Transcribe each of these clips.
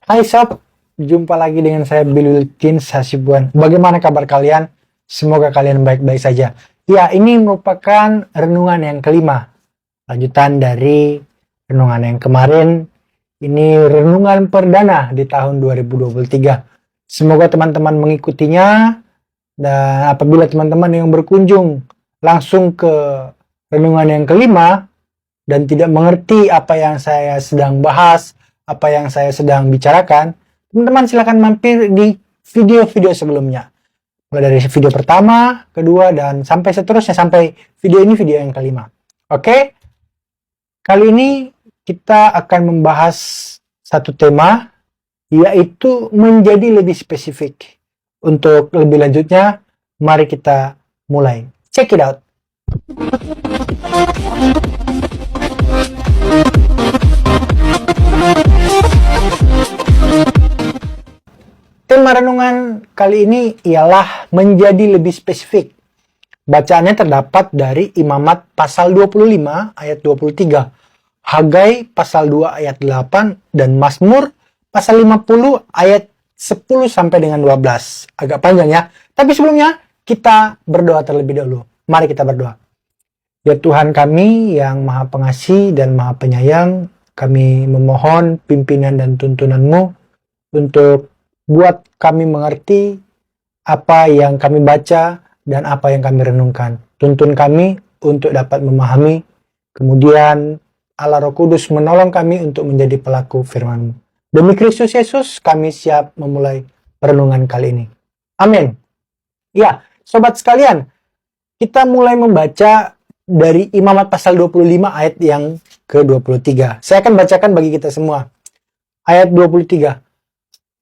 Hai sob, jumpa lagi dengan saya Bill Wilkins Hasibuan. Bagaimana kabar kalian? Semoga kalian baik-baik saja. Ya, ini merupakan renungan yang kelima. Lanjutan dari renungan yang kemarin. Ini renungan perdana di tahun 2023. Semoga teman-teman mengikutinya. Dan apabila teman-teman yang berkunjung langsung ke renungan yang kelima dan tidak mengerti apa yang saya sedang bahas, apa yang saya sedang bicarakan, teman-teman silahkan mampir di video-video sebelumnya. Mulai dari video pertama, kedua, dan sampai seterusnya, sampai video ini video yang kelima. Oke? Kali ini kita akan membahas satu tema, yaitu menjadi lebih spesifik. Untuk lebih lanjutnya, mari kita mulai. Check it out! Tema renungan kali ini ialah menjadi lebih spesifik. Bacaannya terdapat dari Imamat pasal 25 ayat 23, Hagai pasal 2 ayat 8, dan Mazmur pasal 50 ayat 10 sampai dengan 12. Agak panjang ya. Tapi sebelumnya kita berdoa terlebih dahulu. Mari kita berdoa. Ya Tuhan kami yang Maha Pengasih dan Maha Penyayang, kami memohon pimpinan dan tuntunan-Mu untuk buat kami mengerti apa yang kami baca dan apa yang kami renungkan. Tuntun kami untuk dapat memahami, kemudian Allah Roh Kudus menolong kami untuk menjadi pelaku firman-Mu. Demi Kristus Yesus, kami siap memulai perenungan kali ini. Amin. Ya, sobat sekalian, kita mulai membaca dari Imamat pasal 25 ayat yang ke-23. Saya akan bacakan bagi kita semua. Ayat 23.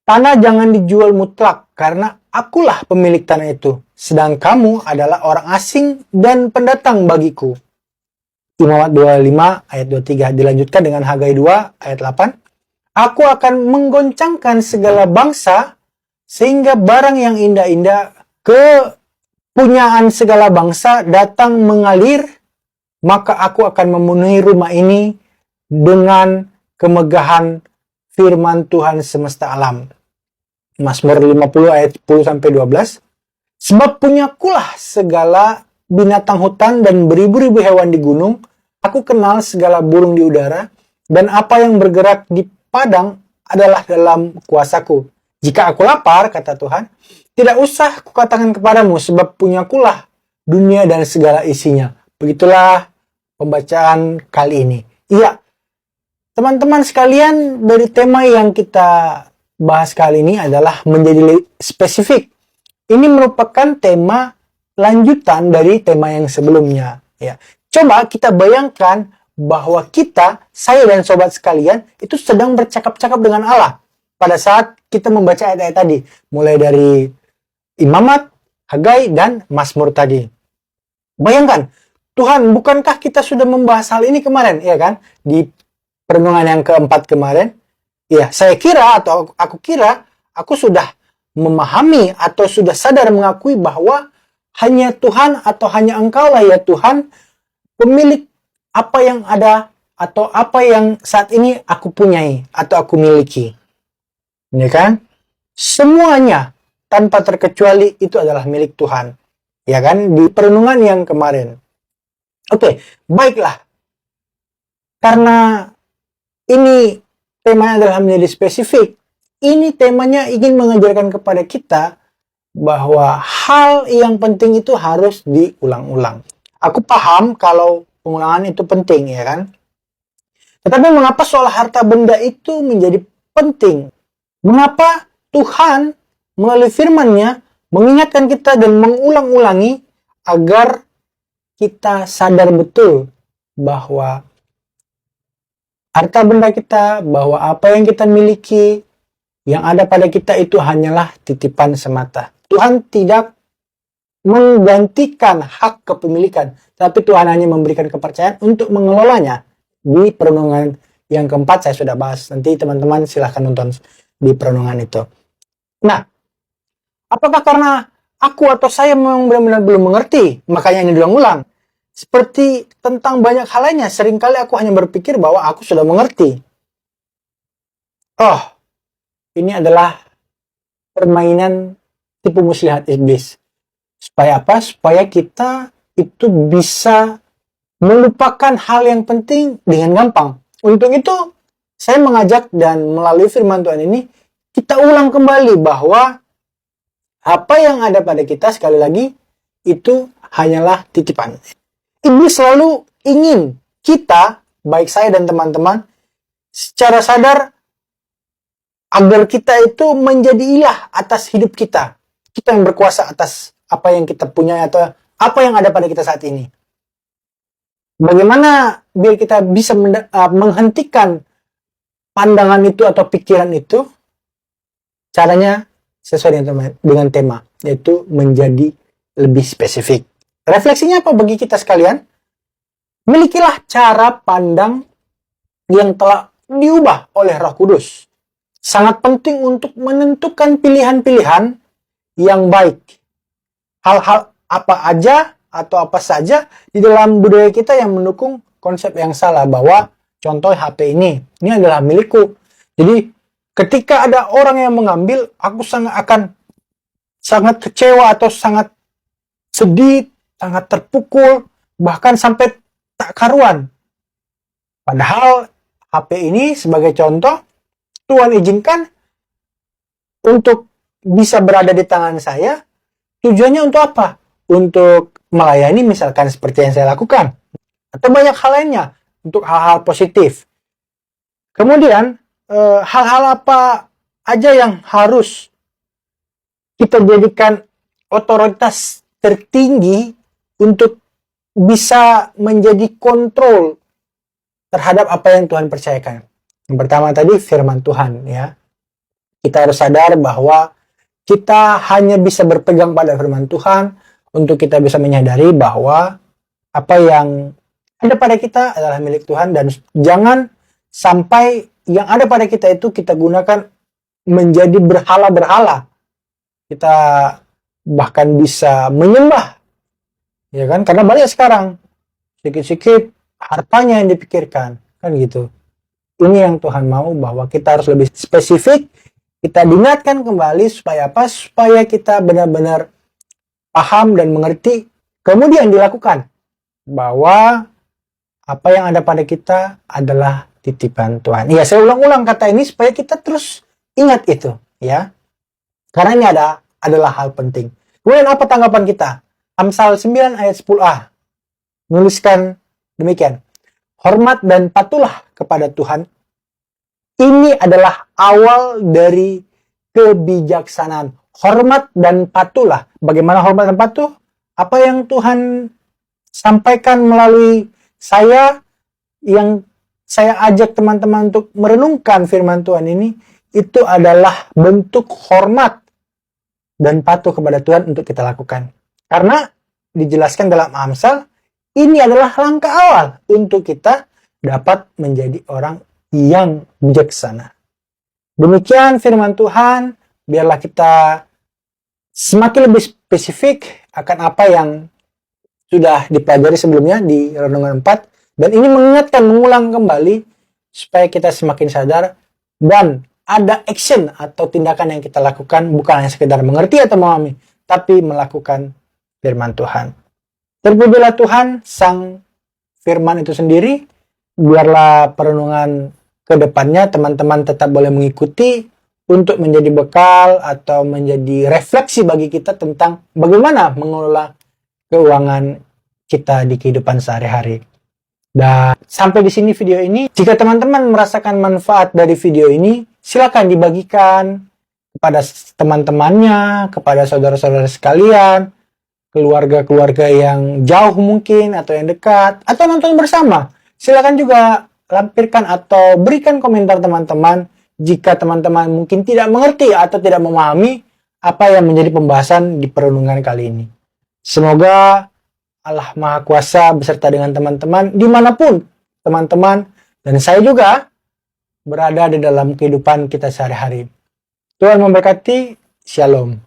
Tanah jangan dijual mutlak, karena akulah pemilik tanah itu, sedang kamu adalah orang asing dan pendatang bagiku. Imamat 25 ayat 23 dilanjutkan dengan Hagai 2 ayat 8. Aku akan menggoncangkan segala bangsa, sehingga barang yang indah-indah kepunyaan segala bangsa datang mengalir, maka aku akan memenuhi rumah ini dengan kemegahan firman Tuhan semesta alam. Mazmur 50 ayat 10 sampai 12. Sebab punyakulah segala binatang hutan dan beribu-ribu hewan di gunung. Aku kenal segala burung di udara, dan apa yang bergerak di padang adalah dalam kuasaku. Jika aku lapar, kata Tuhan, tidak usah kukatakan kepadamu, sebab punyakulah dunia dan segala isinya. Begitulah pembacaan kali ini. Iya, teman-teman sekalian, dari tema yang kita bahas kali ini adalah menjadi spesifik. Ini merupakan tema lanjutan dari tema yang sebelumnya. Ya. Coba kita bayangkan bahwa kita, saya dan sobat sekalian, itu sedang bercakap-cakap dengan Allah pada saat kita membaca ayat-ayat tadi. Mulai dari Imamat, Hagai, dan Mazmur tadi. Bayangkan, Tuhan, bukankah kita sudah membahas hal ini kemarin, ya kan? Di perenungan yang keempat kemarin. Ya, saya kira atau aku kira aku sudah memahami atau sudah sadar mengakui bahwa hanya Tuhan atau hanya Engkau lah ya Tuhan pemilik apa yang ada atau apa yang saat ini aku punyai atau aku miliki. Ya kan? Semuanya tanpa terkecuali itu adalah milik Tuhan. Ya kan? Di perenungan yang kemarin. Oke, baiklah. Karena ini temanya adalah menjadi spesifik. Ini temanya ingin mengajarkan kepada kita bahwa hal yang penting itu harus diulang-ulang. Aku paham kalau pengulangan itu penting, ya kan? Tetapi mengapa soal harta benda itu menjadi penting? Mengapa Tuhan melalui firman-Nya mengingatkan kita dan mengulang-ulangi agar kita sadar betul bahwa harta benda kita, bahwa apa yang kita miliki, yang ada pada kita itu hanyalah titipan semata. Tuhan tidak menggantikan hak kepemilikan, tapi Tuhan hanya memberikan kepercayaan untuk mengelolanya. Di perenungan yang keempat saya sudah bahas. Nanti teman-teman silahkan nonton di perenungan itu. Nah, apakah karena aku atau saya memang benar-benar belum mengerti, makanya ini diulang-ulang? Seperti tentang banyak hal lainnya, seringkali aku hanya berpikir bahwa aku sudah mengerti. Oh, ini adalah permainan tipu muslihat iblis. Supaya apa? Supaya kita itu bisa melupakan hal yang penting dengan gampang. Untuk itu, saya mengajak dan melalui firman Tuhan ini, kita ulang kembali bahwa apa yang ada pada kita, sekali lagi, itu hanyalah titipan. Iblis selalu ingin kita, baik saya dan teman-teman, secara sadar agar kita itu menjadi ilah atas hidup kita. Kita yang berkuasa atas apa yang kita punya atau apa yang ada pada kita saat ini. Bagaimana biar kita bisa menghentikan pandangan itu atau pikiran itu? Caranya sesuai dengan tema, yaitu menjadi lebih spesifik. Refleksinya apa bagi kita sekalian? Milikilah cara pandang yang telah diubah oleh Roh Kudus. Sangat penting untuk menentukan pilihan-pilihan yang baik. Hal-hal apa aja atau apa saja di dalam budaya kita yang mendukung konsep yang salah bahwa contoh HP ini adalah milikku. Jadi ketika ada orang yang mengambil, aku akan sangat kecewa atau sangat sedih, sangat terpukul, bahkan sampai tak karuan. Padahal HP ini sebagai contoh, Tuhan izinkan untuk bisa berada di tangan saya. Tujuannya untuk apa? Untuk melayani misalkan seperti yang saya lakukan. Atau banyak hal lainnya. Untuk hal-hal positif. Kemudian, hal-hal apa aja yang harus kita jadikan otoritas tertinggi untuk bisa menjadi kontrol terhadap apa yang Tuhan percayakan. Yang pertama tadi firman Tuhan, ya. Kita harus sadar bahwa kita hanya bisa berpegang pada firman Tuhan untuk kita bisa menyadari bahwa apa yang ada pada kita adalah milik Tuhan, dan jangan sampai yang ada pada kita itu kita gunakan menjadi berhala-berhala. Kita bahkan bisa menyembah, ya kan? Karena banyak sekarang sedikit-sedikit hartanya yang dipikirkan, kan gitu. Ini yang Tuhan mau, bahwa kita harus lebih spesifik. Kita diingatkan kembali supaya apa? Supaya kita benar-benar paham dan mengerti, kemudian dilakukan. Bahwa apa yang ada pada kita adalah titipan Tuhan. Iya, saya ulang-ulang kata ini supaya kita terus ingat itu, ya. Karena ini adalah hal penting. Kemudian apa tanggapan kita? Amsal 9 ayat 10a. Menuliskan demikian. Hormat dan patuhlah kepada Tuhan. Ini adalah awal dari kebijaksanaan. Hormat dan patuhlah. Bagaimana hormat dan patuh? Apa yang Tuhan sampaikan melalui saya, yang saya ajak teman-teman untuk merenungkan firman Tuhan ini, itu adalah bentuk hormat dan patuh kepada Tuhan untuk kita lakukan. Karena dijelaskan dalam Amsal, ini adalah langkah awal untuk kita dapat menjadi orang yang bijaksana. Demikian firman Tuhan, biarlah kita semakin lebih spesifik akan apa yang sudah dipelajari sebelumnya di Renungan 4, dan ini mengulang kembali supaya kita semakin sadar dan ada action atau tindakan yang kita lakukan, bukan hanya sekedar mengerti atau memahami, tapi melakukan firman Tuhan. Terpujilah Tuhan, sang firman itu sendiri. Biarlah perenungan ke depannya teman-teman tetap boleh mengikuti untuk menjadi bekal atau menjadi refleksi bagi kita tentang bagaimana mengelola keuangan kita di kehidupan sehari-hari. Dan sampai di sini video ini. Jika teman-teman merasakan manfaat dari video ini, silakan dibagikan kepada teman-temannya, kepada saudara-saudara sekalian, keluarga-keluarga yang jauh mungkin atau yang dekat, atau nonton bersama. Silakan juga lampirkan atau berikan komentar teman-teman jika teman-teman mungkin tidak mengerti atau tidak memahami apa yang menjadi pembahasan di perenungan kali ini. Semoga Allah Maha Kuasa beserta dengan teman-teman dimanapun teman-teman dan saya juga berada di dalam kehidupan kita sehari-hari. Tuhan memberkati. Shalom.